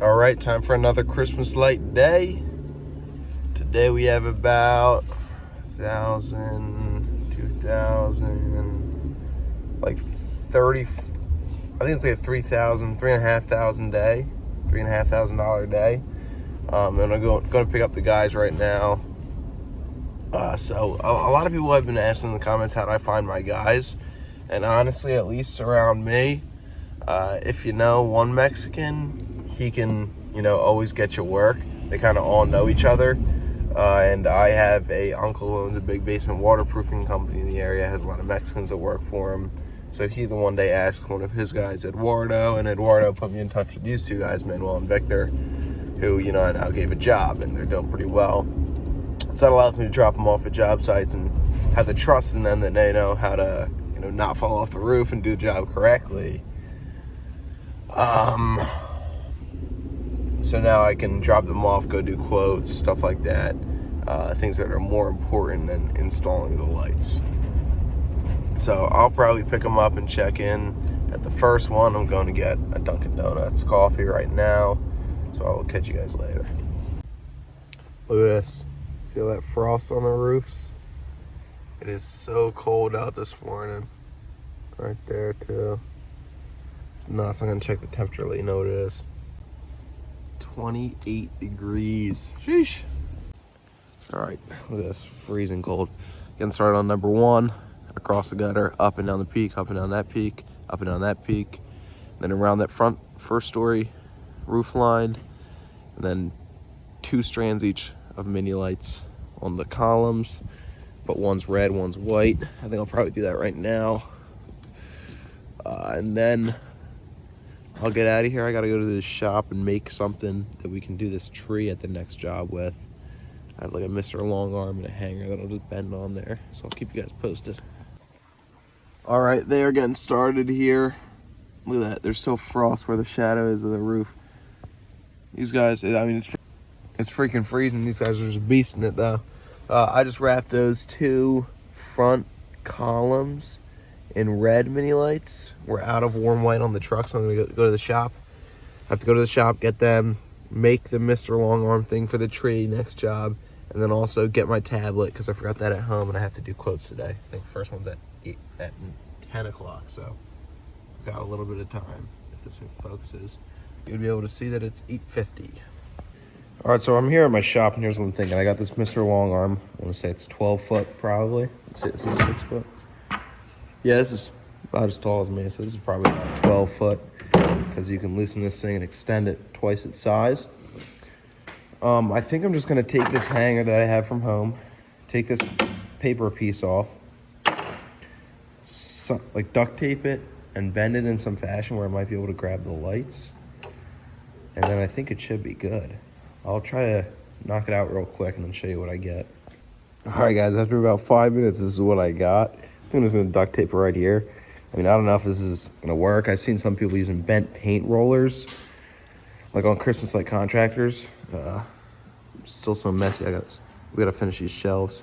All right, time for another Christmas light day. Today we have about 1,000, 2,000, like 30. I think it's like a 3,000, $3,500 day, $3,500 day. And I'm going to pick up the guys right now. So a lot of people have been asking in the comments, how do I find my guys? And honestly, at least around me, if you know one Mexican, he can, always get you work. They kind of all know each other. And I have a uncle who owns a big basement waterproofing company in the area, has a lot of Mexicans that work for him. So he the one day asked one of his guys, Eduardo, and Eduardo put me in touch with these two guys, Manuel and Victor, who, I now gave a job, and they're doing pretty well. So that allows me to drop them off at job sites and have the trust in them that they know how to, not fall off the roof and do the job correctly. So now I can drop them off, go do quotes, stuff like that. Things that are more important than installing the lights. So I'll probably pick them up and check in at the first one. I'm going to get a Dunkin' Donuts coffee right now. So I will catch you guys later. Look at this. See all that frost on the roofs? It is so cold out this morning. Right there too. It's nuts. I'm gonna check the temperature, let you know what it is. 28 degrees. Sheesh. All right, look at this, freezing cold. Getting started on number one, across the gutter, up and down the peak, up and down that peak, up and down that peak. Then around that front first story roof line, and then 2 strands each of mini lights on the columns, but one's red, one's white. I think I'll probably do that right now. And then I'll get out of here. I gotta go to the shop and make something that we can do this tree at the next job with. I have like a Mr. Long Arm and a hanger that'll just bend on there. So I'll keep you guys posted. All right, they are getting started here. Look at that, there's still frost where the shadow is of the roof. These guys, it's freaking freezing. These guys are just beasting it though. I just wrapped those 2 front columns in red mini lights. We're out of warm white on the truck, so I'm gonna go to the shop. I have to go to the shop, get them, make the Mr. Long Arm thing for the tree next job, and then also get my tablet because I forgot that at home and I have to do quotes today. I think the first one's at 10 o'clock, so I've got a little bit of time. If this thing focuses, you'll be able to see that it's 8:50. All right, so I'm here at my shop, and here's what I'm thinking. I got this Mr. Long Arm. I want to say it's 12 foot probably. Let's see, this is 6 foot. Yeah, this is about as tall as me, so this is probably about 12 foot because you can loosen this thing and extend it twice its size. I think I'm just going to take this hanger that I have from home, take this paper piece off, like duct tape it, and bend it in some fashion where I might be able to grab the lights. And then I think it should be good. I'll try to knock it out real quick and then show you what I get. All right, guys, after about 5 minutes, this is what I got. I think I'm just gonna duct tape it right here. I don't know if this is gonna work. I've seen some people using bent paint rollers, like on Christmas light contractors. Still so messy. We gotta finish these shelves.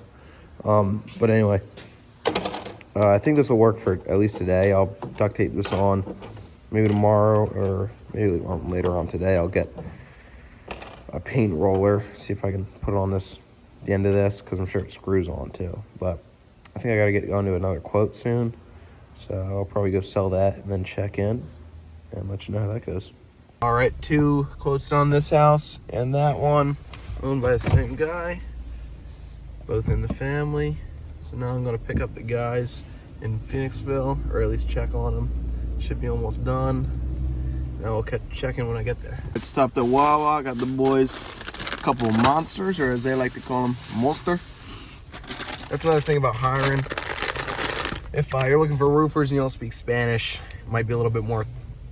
But anyway, I think this will work for at least today. I'll duct tape this on. Maybe tomorrow or maybe later on today, I'll get a paint roller, see if I can put it on the end of this, because I'm sure it screws on too. But I think I gotta get on to another quote soon, so I'll probably go sell that and then check in and let you know how that goes. All right, 2 quotes on this house and that one, owned by the same guy, both in the family. So now I'm gonna pick up the guys in Phoenixville, or at least check on them. Should be almost done. Now we'll check in when I get there. It stopped at Wawa, got the boys a couple of monsters, or as they like to call them, monster. That's another thing about hiring. If you're looking for roofers and you don't speak Spanish, it might be a little bit more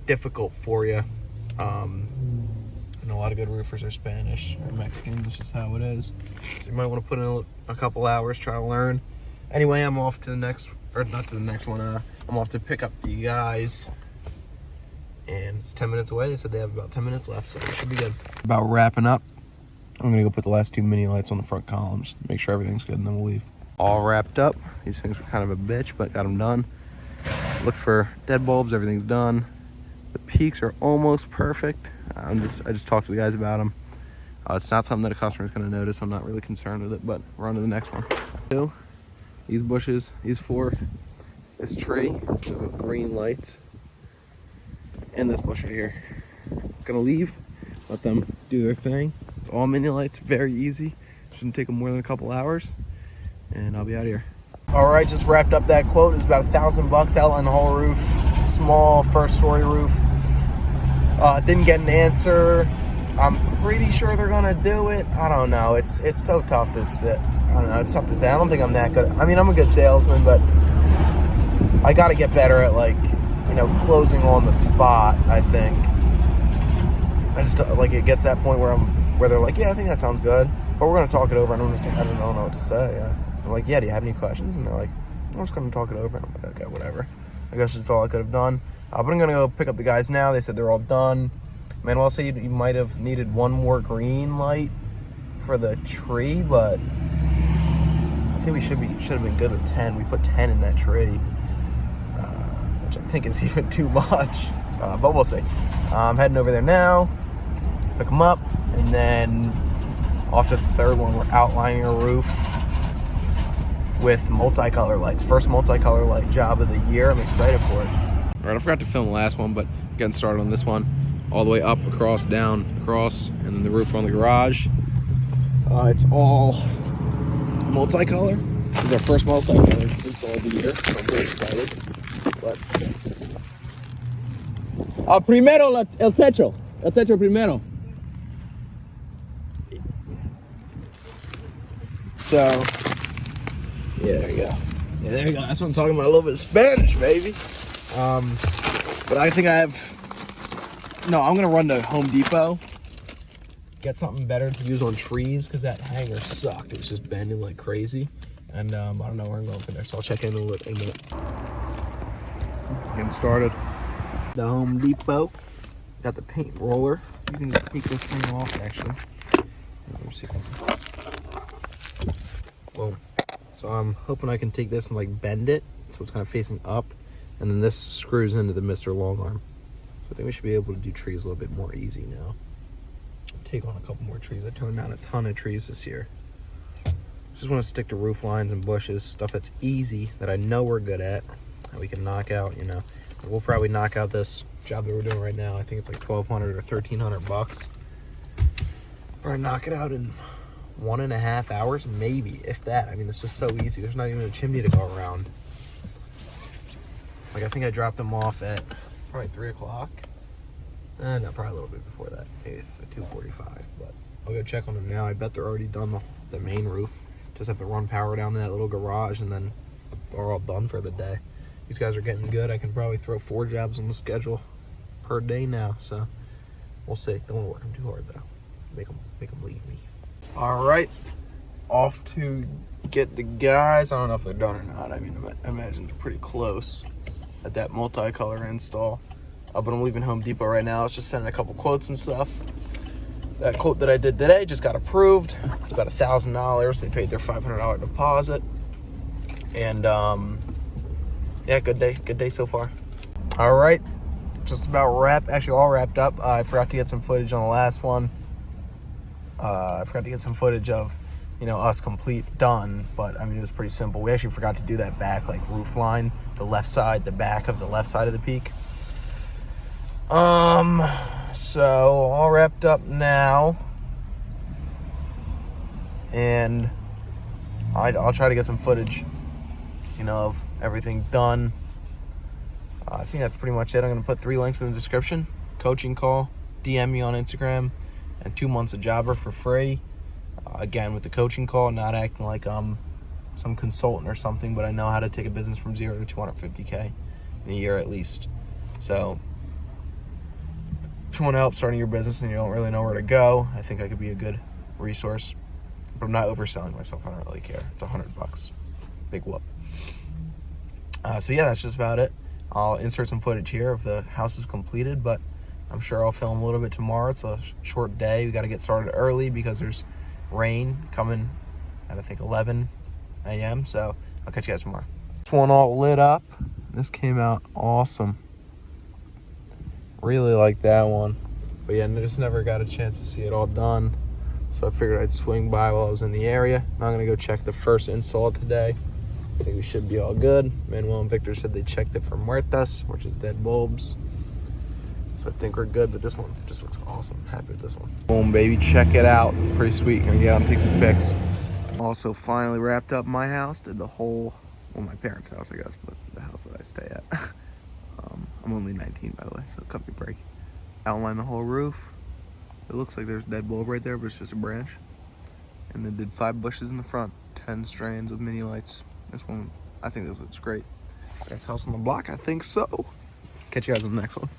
difficult for you. I know a lot of good roofers are Spanish or Mexican, that's just how it is. So you might want to put in a couple hours, try to learn. Anyway, I'm off to the next, or not to the next one, I'm off to pick up the guys. And it's 10 minutes away. They said they have about 10 minutes left, so it should be good. About wrapping up. I'm gonna go put the last 2 mini lights on the front columns, make sure everything's good, and then we'll leave. All wrapped up. These things were kind of a bitch, but got them done. Look for dead bulbs, everything's done. The peaks are almost perfect. I just talked to the guys about them. It's not something that a customer is going to notice. I'm not really concerned with it, but we're on to the next one. Two, these bushes, these four, this tree, with green lights, and this bush right here. Gonna leave, let them do their thing. It's all mini lights, very easy. Shouldn't take them more than a couple hours, and I'll be out of here. All right, just wrapped up that quote. It's about $1,000 out on the whole roof. Small first story roof. Didn't get an answer. I'm pretty sure they're gonna do it. I don't know. It's so tough to say. I don't know. It's tough to say. I don't think I'm that good. I mean, I'm a good salesman, but I got to get better at, like, you know, closing on the spot. I think. I just like it gets to that point where they're like, yeah, I think that sounds good, but we're gonna talk it over, and I'm just like, I don't know what to say. Yeah. I'm like, yeah, do you have any questions? And they're like, I'm just gonna talk it over, and I'm like, okay, whatever. I guess that's all I could have done. But I'm gonna go pick up the guys now. They said they're all done. Manuel said you might have needed one more green light for the tree, but I think we should have been good with 10. We put 10 in that tree, which I think is even too much, but we'll see. I'm heading over there now, pick them up, and then off to the third one. We're outlining a roof with multicolor lights. First multicolor light job of the year. I'm excited for it. All right, I forgot to film the last one, but getting started on this one. All the way up, across, down, across, and then the roof on the garage. It's all multicolor. This is our first multicolor install of the year, so I'm very excited. But primero el techo primero. So, yeah, there you go. Yeah, there you go. That's what I'm talking about. A little bit of Spanish, baby. But I think I'm gonna run to Home Depot, get something better to use on trees, because that hanger sucked. It was just bending like crazy, and I don't know where I'm going from there, so I'll check in a minute. Getting started. The Home Depot. Got the paint roller. You can just take this thing off, actually. Let me see if I can. Boom. So I'm hoping I can take this and like bend it so it's kind of facing up, and then this screws into the Mr. Long Arm. I think we should be able to do trees a little bit more easy now. Take on a couple more trees. I turned down a ton of trees this year. Just want to stick to roof lines and bushes, stuff that's easy, that I know we're good at, that we can knock out, you know. We'll probably knock out this job that we're doing right now. I think it's like $1,200 or $1,300. Probably knock it out in 1.5 hours, maybe, if that. I mean, it's just so easy. There's not even a chimney to go around. Like, I think I dropped them off at probably 3 o'clock. No, probably a little bit before that. Maybe at 2:45. But I'll go check on them now. I bet they're already done the main roof. Just have to run power down to that little garage, and then they're all done for the day. These guys are getting good. I can probably throw 4 jobs on the schedule per day now. So we'll see. Don't want to work them too hard though. Make them leave me. All right, off to get the guys. I don't know if they're done or not. I mean, I imagine they're pretty close at that multicolor install. But I'm leaving Home Depot right now. I was just sending a couple quotes and stuff. That quote that I did today just got approved. It's about $1,000. They paid their $500 deposit. And yeah, good day so far. All right, just about all wrapped up. I forgot to get some footage on the last one. I forgot to get some footage of, you know, us done, but I mean, it was pretty simple. We actually forgot to do that back, like, roof line, the back of the left side of the peak. So all wrapped up now, and I'll try to get some footage, you know, of everything done. I think that's pretty much it. I'm gonna put 3 links in the description: coaching call, DM me on Instagram, and 2 months of Jobber for free. Again, with the coaching call, not acting like I'm some consultant or something, but I know how to take a business from 0 to 250K in a year at least. So if you want to help starting your business and you don't really know where to go, I think I could be a good resource. But I'm not overselling myself. I don't really care. It's $100. Big whoop. So yeah, that's just about it. I'll insert some footage here of the house is completed, but I'm sure I'll film a little bit tomorrow. It's a short day. We got to get started early because there's rain coming at, I think, 11 a.m. So I'll catch you guys tomorrow. This one all lit up. This came out awesome. Really like that one. But yeah, just never got a chance to see it all done. So I figured I'd swing by while I was in the area. Now I'm gonna go check the first install today. I think we should be all good. Manuel and Victor said they checked it for muertas, which is dead bulbs. So I think we're good, but this one just looks awesome. Happy with this one. Boom, baby, check it out. Pretty sweet. Gonna get out and take some pics. Also finally wrapped up my house. Did the whole, well, my parents' house, I guess, but the house that I stay at. I'm only 19, by the way, so cut me a break. Outline the whole roof. It looks like there's a dead bulb right there, but it's just a branch. And then did 5 bushes in the front, 10 strands of mini lights. This one, I think this looks great. Best house on the block, I think so. Catch you guys on the next one.